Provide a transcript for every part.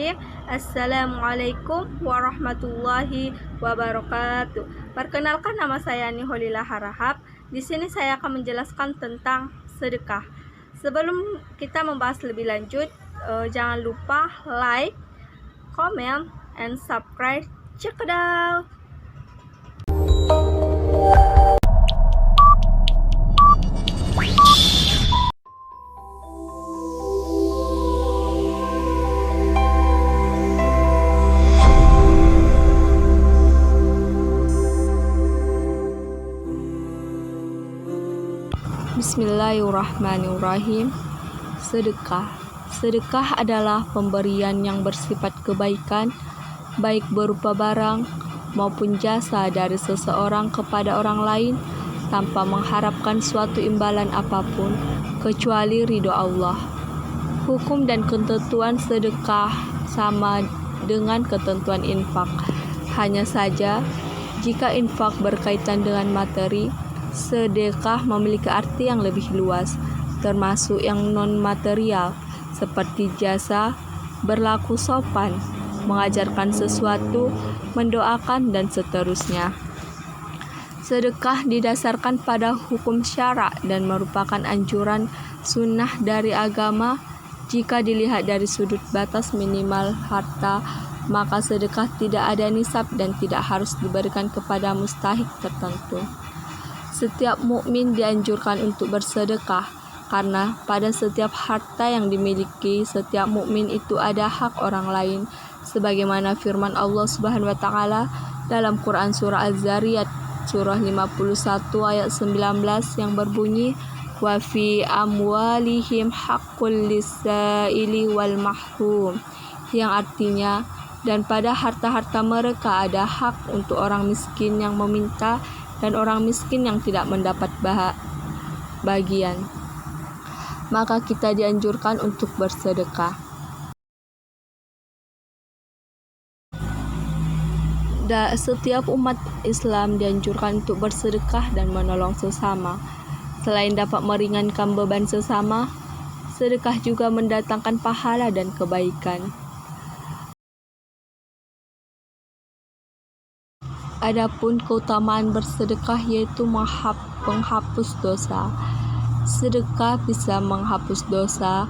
Bismillahirrahmanirrahim. Assalamualaikum warahmatullahi wabarakatuh. Perkenalkan, nama saya Niholila Harahap. Di sini saya akan menjelaskan tentang sedekah. Sebelum kita membahas lebih lanjut, jangan lupa like, comment, and subscribe. Check it out. Bismillahirrahmanirrahim. Sedekah adalah pemberian yang bersifat kebaikan, baik berupa barang maupun jasa dari seseorang kepada orang lain tanpa mengharapkan suatu imbalan apapun kecuali ridho Allah. Hukum dan ketentuan sedekah sama dengan ketentuan infak. Hanya saja jika infak berkaitan dengan materi, sedekah memiliki arti yang lebih luas, termasuk yang non-material, seperti jasa, berlaku sopan, mengajarkan sesuatu, mendoakan, dan seterusnya. Sedekah didasarkan pada hukum syara dan merupakan anjuran sunnah dari agama. Jika dilihat dari sudut batas minimal harta, maka sedekah tidak ada nisab dan tidak harus diberikan kepada mustahik tertentu. Setiap mukmin dianjurkan untuk bersedekah, karena pada setiap harta yang dimiliki setiap mukmin itu ada hak orang lain, sebagaimana firman Allah Subhanahu wa taala dalam Quran surah Az-Zariyat surah 51 ayat 19 yang berbunyi, wa fi amwalihim haqqul lis-sa'ili wal mahrum, yang artinya, dan pada harta-harta mereka ada hak untuk orang miskin yang meminta dan orang miskin yang tidak mendapat bagian. Maka kita dianjurkan untuk bersedekah. Setiap umat Islam dianjurkan untuk bersedekah dan menolong sesama. Selain dapat meringankan beban sesama, sedekah juga mendatangkan pahala dan kebaikan. Adapun keutamaan bersedekah yaitu penghapus dosa. Sedekah bisa menghapus dosa.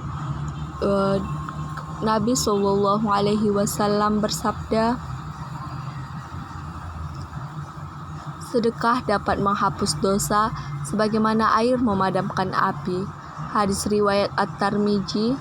Nabi SAW bersabda, sedekah dapat menghapus dosa sebagaimana air memadamkan api. Hadis riwayat At-Tirmidzi.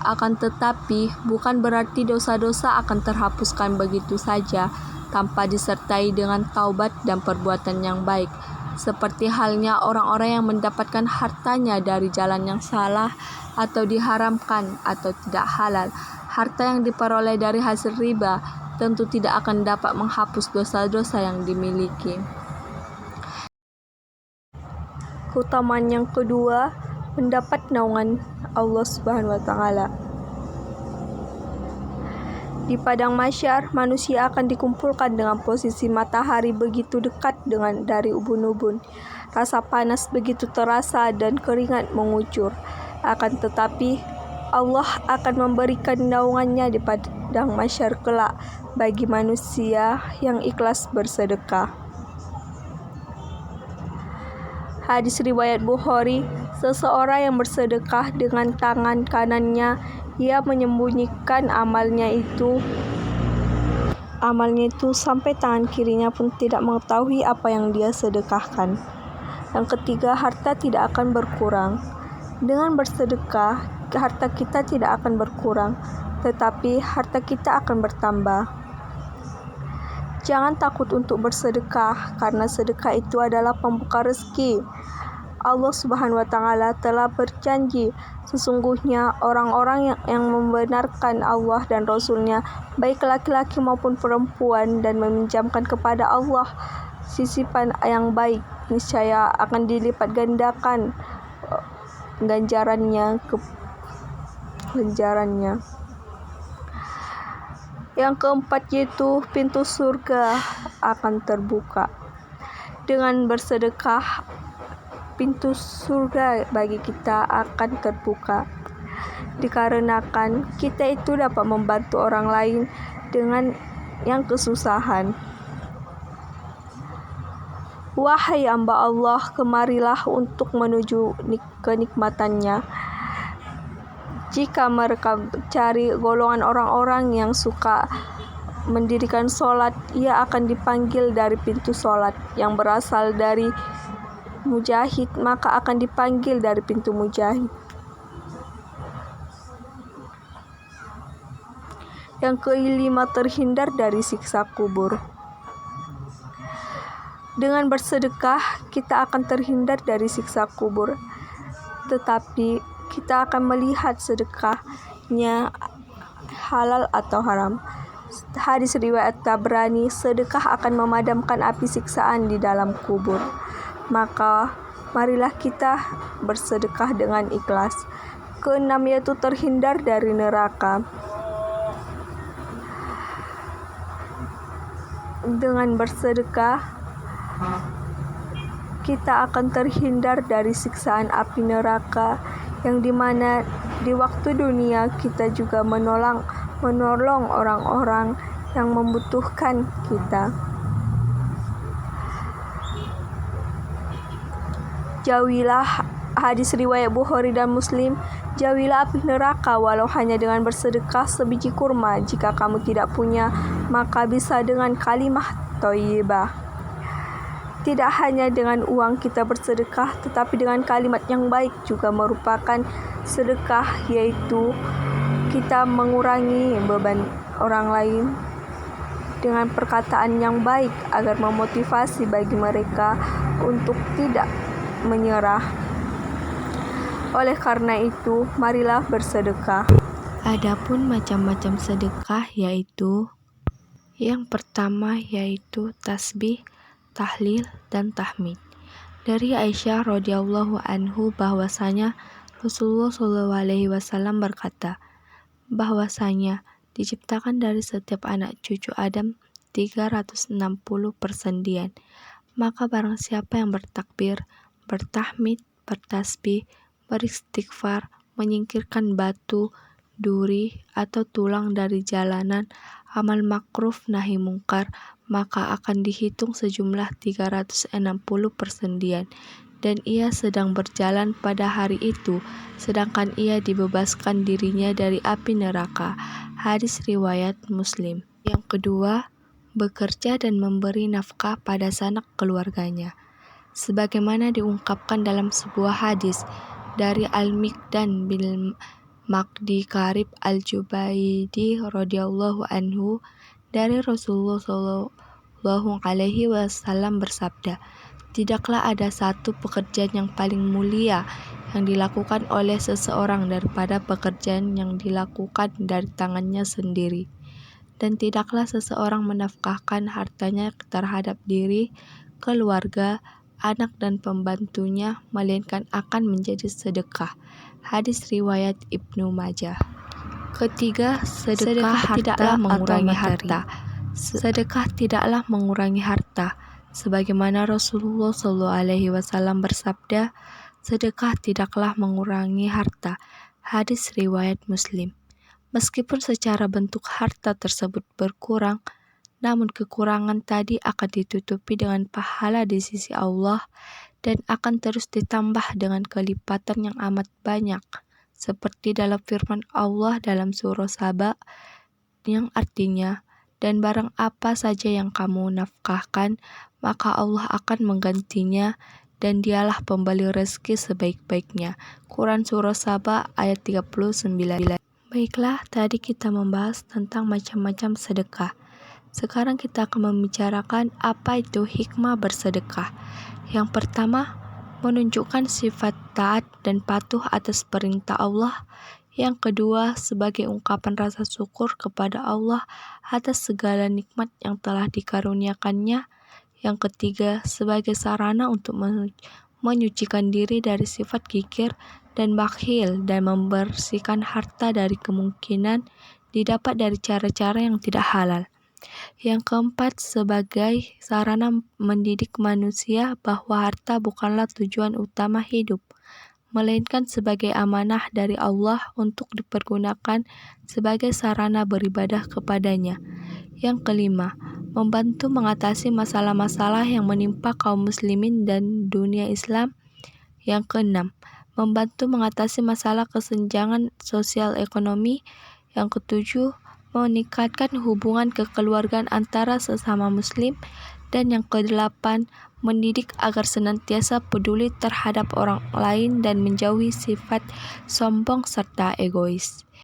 Akan tetapi, bukan berarti dosa-dosa akan terhapuskan begitu saja tanpa disertai dengan taubat dan perbuatan yang baik, seperti halnya orang-orang yang mendapatkan hartanya dari jalan yang salah atau diharamkan atau tidak halal. Harta yang diperoleh dari hasil riba tentu tidak akan dapat menghapus dosa-dosa yang dimiliki. Keutamaan yang kedua, mendapat naungan Allah Subhanahu wa taala. Di padang mahsyar, manusia akan dikumpulkan dengan posisi matahari begitu dekat dari ubun-ubun. Rasa panas begitu terasa dan keringat mengucur. Akan tetapi, Allah akan memberikan naungannya di padang mahsyar kelak bagi manusia yang ikhlas bersedekah. Hadis riwayat Bukhari, seseorang yang bersedekah dengan tangan kanannya, ia menyembunyikan amalnya itu sampai tangan kirinya pun tidak mengetahui apa yang dia sedekahkan. Yang ketiga, harta tidak akan berkurang. Dengan bersedekah, harta kita tidak akan berkurang, tetapi harta kita akan bertambah. Jangan takut untuk bersedekah, karena sedekah itu adalah pembuka rezeki. Allah Subhanahu wa taala telah berjanji, sesungguhnya orang-orang yang membenarkan Allah dan Rasul-Nya, baik laki-laki maupun perempuan, dan meminjamkan kepada Allah sisipan yang baik, niscaya akan dilipat gandakan ganjarannya. Yang keempat yaitu pintu surga akan terbuka. Dengan bersedekah, pintu surga bagi kita akan terbuka. dikarenakan kita itu dapat membantu orang lain dengan yang kesusahan. Wahai hamba Allah, kemarilah untuk menuju kenikmatannya. Jika mereka cari golongan orang-orang yang suka mendirikan sholat, ia akan dipanggil dari pintu sholat. Yang berasal dari mujahid, maka akan dipanggil dari pintu mujahid. Yang kelima, terhindar dari siksa kubur. Dengan bersedekah, kita akan terhindar dari siksa kubur. Tetapi kita akan melihat sedekahnya halal atau haram. Hadis riwayat Tabrani, sedekah akan memadamkan api siksaan di dalam kubur. Maka marilah kita bersedekah dengan ikhlas. Keenam, yaitu terhindar dari neraka. Dengan bersedekah, kita akan terhindar dari siksaan api neraka, yang dimana di waktu dunia kita juga menolong orang-orang yang membutuhkan kita. Jauhilah, hadis riwayat Bukhari dan Muslim, jauhilah api neraka walau hanya dengan bersedekah sebiji kurma. Jika kamu tidak punya, maka bisa dengan kalimah thayyibah. Tidak hanya dengan uang kita bersedekah, tetapi dengan kalimat yang baik juga merupakan sedekah, yaitu kita mengurangi beban orang lain dengan perkataan yang baik agar memotivasi bagi mereka untuk tidak menyerah. Oleh karena itu, marilah bersedekah. Adapun macam-macam sedekah yaitu yang pertama yaitu tasbih, tahlil, dan tahmid. Dari Aisyah radhiyallahu anhu bahwasanya Rasulullah SAW berkata bahwasanya diciptakan dari setiap anak cucu Adam 360 persendian. Maka barang siapa yang bertakbir, bertahmid, bertasbih, beristighfar, menyingkirkan batu, duri, atau tulang dari jalanan, amal makruf nahi mungkar, maka akan dihitung sejumlah 360 persendian, dan ia sedang berjalan pada hari itu, sedangkan ia dibebaskan dirinya dari api neraka. Hadis riwayat Muslim. Yang kedua, bekerja dan memberi nafkah pada sanak keluarganya. Sebagaimana diungkapkan dalam sebuah hadis dari Al-Miqdan bin Maqdi Karib Al-Jubaidi radhiyallahu anhu, dari Rasulullah Shallallahu Alaihi Wasallam bersabda, tidaklah ada satu pekerjaan yang paling mulia yang dilakukan oleh seseorang daripada pekerjaan yang dilakukan dari tangannya sendiri, dan tidaklah seseorang menafkahkan hartanya terhadap diri, keluarga, anak dan pembantunya, melainkan akan menjadi sedekah. Hadis riwayat Ibnu Majah. Ketiga, sedekah tidaklah mengurangi harta. Sedekah tidaklah mengurangi harta. Sebagaimana Rasulullah SAW bersabda, sedekah tidaklah mengurangi harta. Hadis riwayat Muslim. Meskipun secara bentuk harta tersebut berkurang, namun kekurangan tadi akan ditutupi dengan pahala di sisi Allah dan akan terus ditambah dengan kelipatan yang amat banyak. Seperti dalam firman Allah dalam surah Saba yang artinya, dan barang apa saja yang kamu nafkahkan, maka Allah akan menggantinya, dan dialah pemberi rezeki sebaik-baiknya. Quran surah Saba ayat 39. Baiklah, tadi kita membahas tentang macam-macam sedekah. Sekarang kita akan membicarakan apa itu hikmah bersedekah. Yang pertama, menunjukkan sifat taat dan patuh atas perintah Allah. Yang kedua, sebagai ungkapan rasa syukur kepada Allah atas segala nikmat yang telah dikaruniakannya. Yang ketiga, sebagai sarana untuk menyucikan diri dari sifat kikir dan bakhil dan membersihkan harta dari kemungkinan didapat dari cara-cara yang tidak halal. Yang keempat, sebagai sarana mendidik manusia bahwa harta bukanlah tujuan utama hidup, melainkan sebagai amanah dari Allah untuk dipergunakan sebagai sarana beribadah kepadanya. Yang kelima, membantu mengatasi masalah-masalah yang menimpa kaum muslimin dan dunia Islam. Yang keenam, membantu mengatasi masalah kesenjangan sosial ekonomi. Yang ketujuh, meningkatkan hubungan kekeluargaan antara sesama muslim. Dan yang kedelapan, mendidik agar senantiasa peduli terhadap orang lain dan menjauhi sifat sombong serta egois.